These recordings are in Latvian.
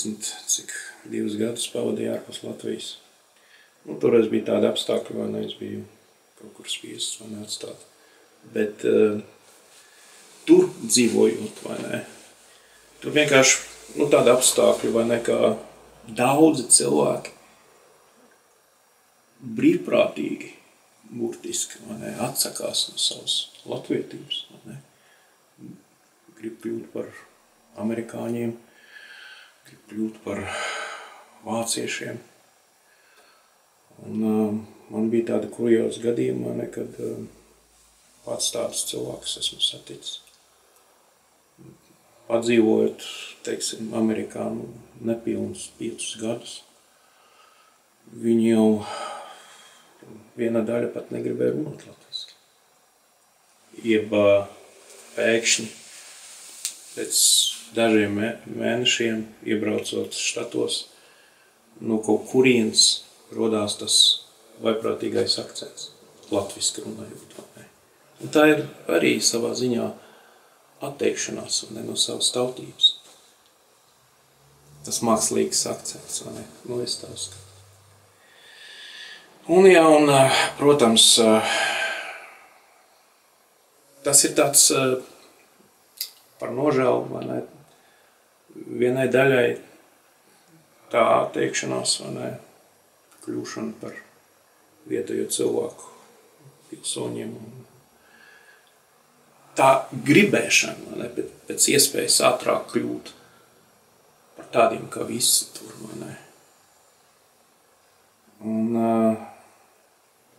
22 gadus pavadīju ārpus Latvijas. Nu, toreiz bija tādi apstākļi, vai ne, es biju kaut kur spiests, vai ne, atstāt. Bet tur dzīvojot, vai ne, tur vienkārši, nu, tādi apstākļi, vai ne, kā daudzi cilvēki brīvprātīgi, burtiski, vai ne, atsakās no savas latvietības, vai ne, grib kļūt par amerikāņiem, grib kļūt par vāciešiem. Un man bija tāda kurioza gadījuma, vai ne, kad pats tādus cilvēkus esmu saticis. Padzīvojot, teiksim, Amerikā nepilnus 5 gadus, viņi jau viena daļa pat negribēja runāt latviski. Jeb pēkšņi pēc dažiem mēnešiem, iebraucot štatos, no kaut kurienes rodās tas vaiprātīgais akcents, latviski runājot. Un tā ir arī savā ziņā atteikšanās no savas tautības. Tas mākslīgs akcents, vai ne? Nu, es tā uzskatu. Un jā, un, protams, tas ir tāds par nožēlu, vai ne? Vienai daļai tā atteikšanās, vai ne? Kļūšana par vietējo cilvēku pilsoņiem. Tā gribēšana, vai ne, pēc iespējas ātrāk kļūt par tādiem, kā visi tur, vai ne. Un,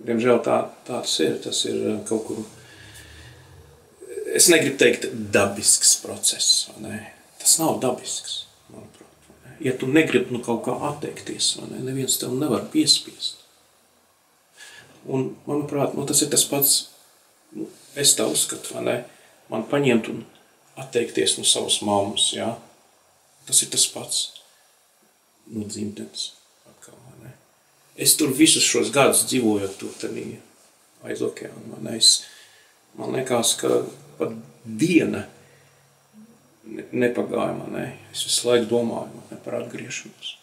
diemžēl tāds ir, tas ir kaut kur, es negribu teikt dabisks process, vai ne. Tas nav dabisks, manuprāt. Vai ne? Ja tu negribi kaut kā atteikties, vai ne, neviens tev nevar piespiest. Un, manuprāt, tas ir tas pats, es tā uzskatu, vai ne, man paņemt un atteikties no savas mammas, jā. Tas ir tas pats no dzimtenes atkal, vai ne. Es tur visus šos gadus dzīvojot tur tenī aiz okeāna, vai ne. Man liekas, ka pat diena nepagāja, vai ne. Es visu laiku domāju, vai ne, par atgriešanos.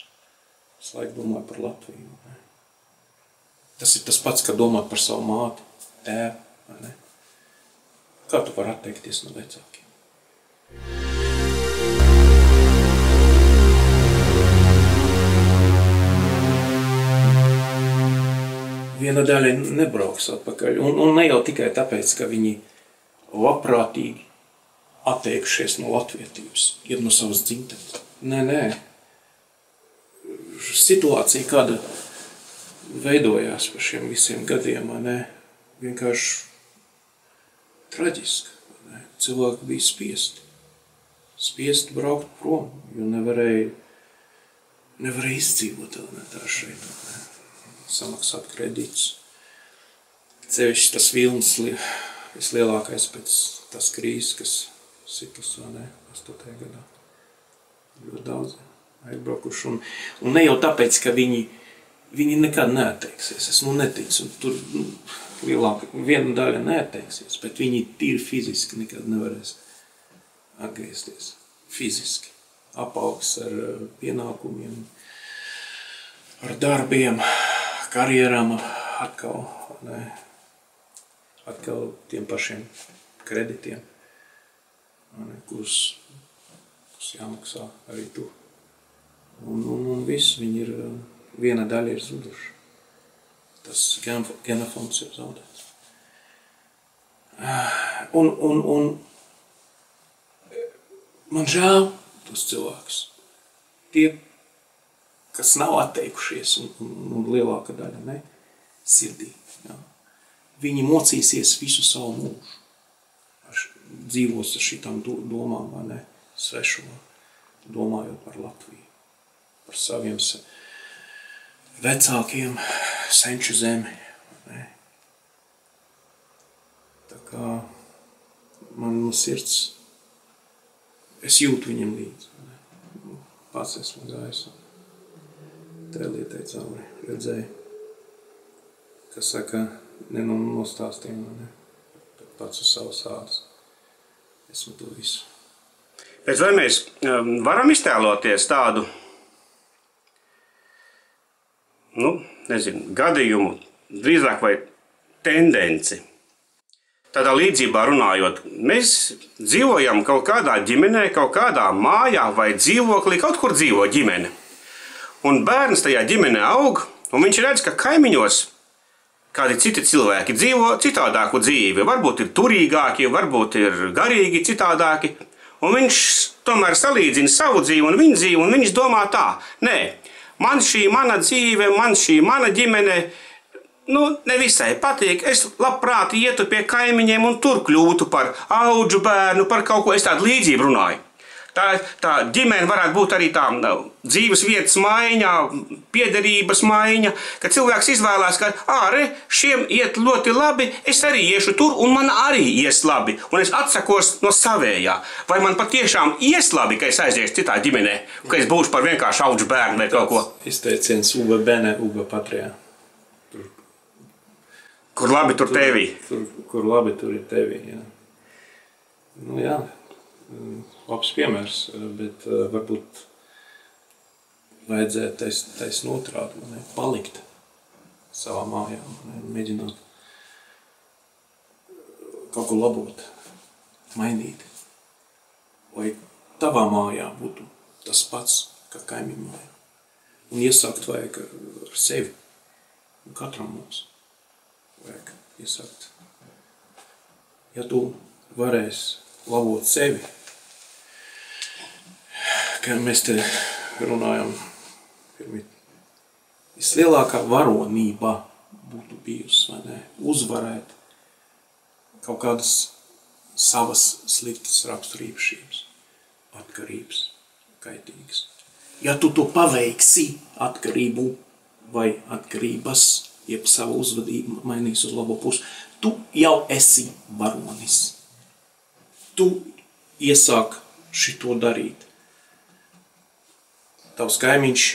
Visu laiku domāju par Latviju, vai ne. Tas ir tas pats, ka domāt par savu māti, tēvu, vai ne. Kā tu vari atteikties no vecākiem? Viena daļa nebrauks atpakaļ. Un ne jau tikai tāpēc, ka viņi labprātīgi atteikušies no latvietības, jeb no savas dzimtenes. Nē. Situācija, kāda veidojās par šiem visiem gadiem, vai ne, vienkārši traģiska. Vai ne? Cilvēki bija spiesti braukt prom, jo nevarēja izdzīvot elementāri šeit. Samaksāt kredītus. Cevišķi tas vilnis vislielākais pēc tas krīzes, kas situs, vai ne, 8. gadā. Ļoti daudz aizbraukuši. Un ne jau tāpēc, ka viņi nekad neatteiksies. Es neticu. Tur viena daļa neatteiksies, bet viņi tīri fiziski nekad nevarēs atgriezties. Fiziski. Apaugs ar pienākumiem, ar darbiem, karjerām, atkal tiem pašiem kreditiem, kurus jāmaksā arī tu. Un viss, viņi ir, viena daļa ir zuduši. Tas genofons ir zaudēts. Un man žēl tos cilvēkus. Tie, kas nav atteikušies, un lielāka daļa, ne, sirdī. Jā. Viņi mocīsies visu savu mūžu. Dzīvos ar šitām domām, vai ne, svešumā, domājot par Latviju, par saviem vecākiem, senču zemi. Ne. Tā kā man no sirds, es jūtu viņam līdzi. Ne. Pats esmu gājis. Tā lietai cauri redzēju, kas saka, ne no nostāstiem, ne, pats uz savas ādas. Esmu to visu. Pēc vai mēs varam iztēloties tādu gadījumu, drīzāk vai tendenci. Tādā līdzībā runājot, mēs dzīvojam kaut kādā ģimenē, kaut kādā mājā vai dzīvoklī, kaut kur dzīvo ģimene. Un bērns tajā ģimenē aug, un viņš redz, ka kaimiņos kādi citi cilvēki dzīvo citādāku dzīvi. Varbūt ir turīgāki, varbūt ir garīgi citādāki. Un viņš tomēr salīdzina savu dzīvi un viņa dzīvi, un viņš domā tā, nē, man šī mana dzīve, man šī mana ģimene, nevisai patīk. Es labprāt ietu pie kaimiņiem un tur kļūtu par audžu bērnu, par kaut ko. Es tādu līdzību runāju. Tā ģimene varētu būt arī tā dzīves vietas maiņa, piederības maiņa, ka cilvēks izvēlās, ka šiem iet ļoti labi, es arī iešu tur un man arī ies labi. Un es atsakos no savējā. Vai man patiešām ies labi, ka es aiziešu citā ģimenē, ka es būšu par vienkārši audžu bērnu vai kaut ko? Izteiciens uba bene, uba patrijā. Kur labi, tur tevī. Kur labi, tur ir tevī, jā. Jā, labs piemērs, bet varbūt vajadzētu taisn otrādi, palikt savā mājā, mēģināt kaut ko labot, mainīt. Lai tavā mājā būtu tas pats, kā kaimiņu mājā. Un iesākt vajag ar sevi, un katram mums. Vajag iesākt. Ja tu varēsi labot sevi, kā mēs te runājam, vislielākā varonība būtu bijusi, vai ne? Uzvarēt kaut kādas savas sliktas raksturīpašības, atkarības, kaitīgas. Ja tu to paveiksi atkarību vai atkarības, jeb savu uzvedību mainīs uz labo pusi, tu jau esi varonis. Tu iesāk šito darīt. Tavs kaimiņš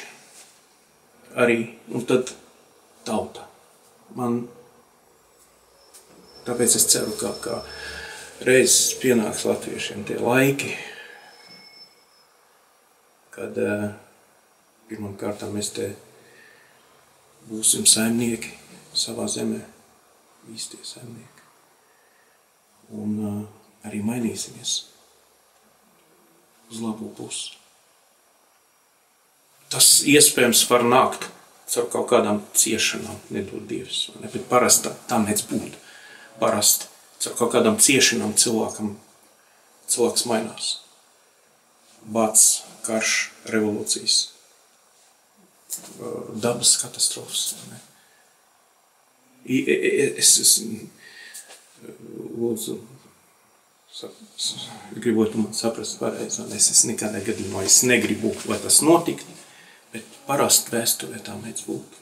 arī, un tad tauta. Tāpēc es ceru, ka reizes pienāks latviešiem tie laiki, kad pirmam kārtām mēs te būsim saimnieki savā zemē, īstie saimnieki. Un arī mainīsimies uz labo pusi. Tas iespējams var nākt caur kaut kādām ciešanām, nedod Dievs, bet parasti tā mēdz būt. Parasti caur kaut kādām ciešanām cilvēks mainās. Bats, karš, revolūcijas, dabas katastrofas. Es lūdzu, gribot man saprast pareizi, es nekādā gadījumā negribu, lai tas notikt, bet parasti vēsturē tā mēdz būt.